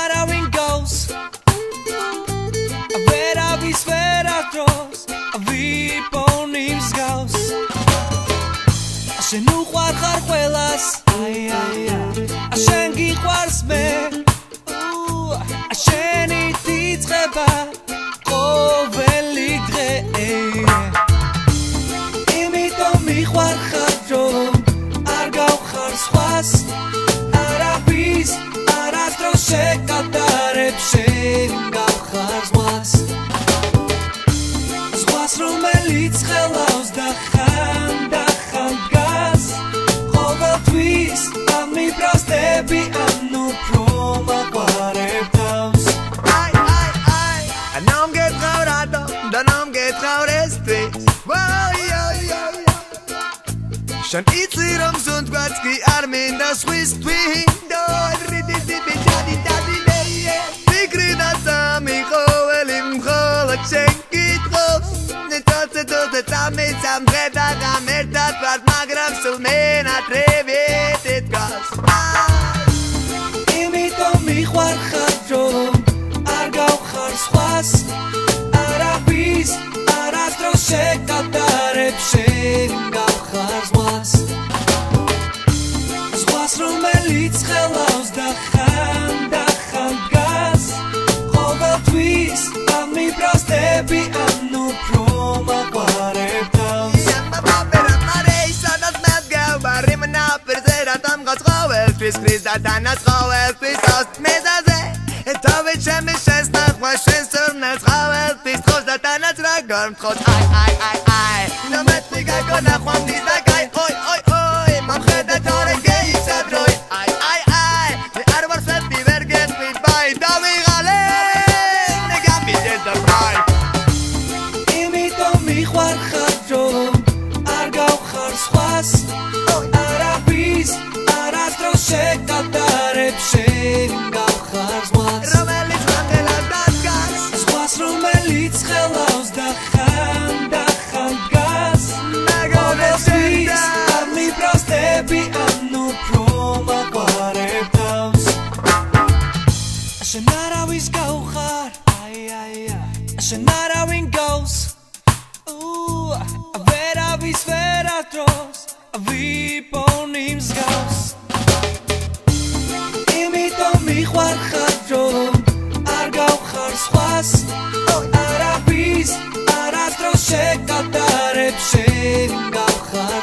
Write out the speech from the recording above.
aravin goes Veravis veratros Viponim goes Ashen uqvar xar qvelas Ashen giqvars me Asheni titzqeba qoveli dre Imitom miqvar xar რომ არ გავხარ სხვას არავის არასდროს შეკატარებ შენ გავხარ ზღვას რომელიც ხელავს და ხან დგას ყოველთვის ამიბრასდები ან უფრო მაყვარებ თავს ნამ გეთხარ ატო და ნამ გეთხარ ესთვის Shan itzi rom sunt vatski armin da swiss twindo Fikri da sami khoelim kholat shenkit khos Netatze doze tame samreda gamertat vart magram sulmen atrevet et gas Imitom miqvar xar რომ არ გავხარ სხვას არავის არასდროს შეკატარებ შენ გავხარ ზღვას რომელიც ხელავს და ხან დგას ყოველთვის ამიბრასდები ან უფრო მაყვარებ თავს Თვის ქრის და თანაწყოველთვის ოს მეზაზე თავით ჩემი შენს ნახვა შენს ორნას ყოველთვის ხოს და თანაც რა გარმთხოს აი ნო მეტი გაგონა ხვამდის და კაი ой მომხედა თორე გეიცად როი აი მე არ ვარ სეთი ვერ გეტყვით ბაი დავიღალე მე გამიდეს და ბაი იმიტომ მიყვარ ხარ რომ არ გავხარ სხვას არავის არასდროს შეკატარებ შენ გავხარ რომელიც ხანელად დადგას ზღვას რომელიც ხელავს და ხან დგას ყოველთვის ამიბრასდები ან უფრო მაყვარებ თავს შენ არავის გავხარ შენ არავინ გავს ვერავის ვერადროს ვიპონიმ მსგავს იმიტომ მიყვარ ხარ რომ არ გავხარ სხვას არავის არასდროს შეკატარებ შენ გავხარ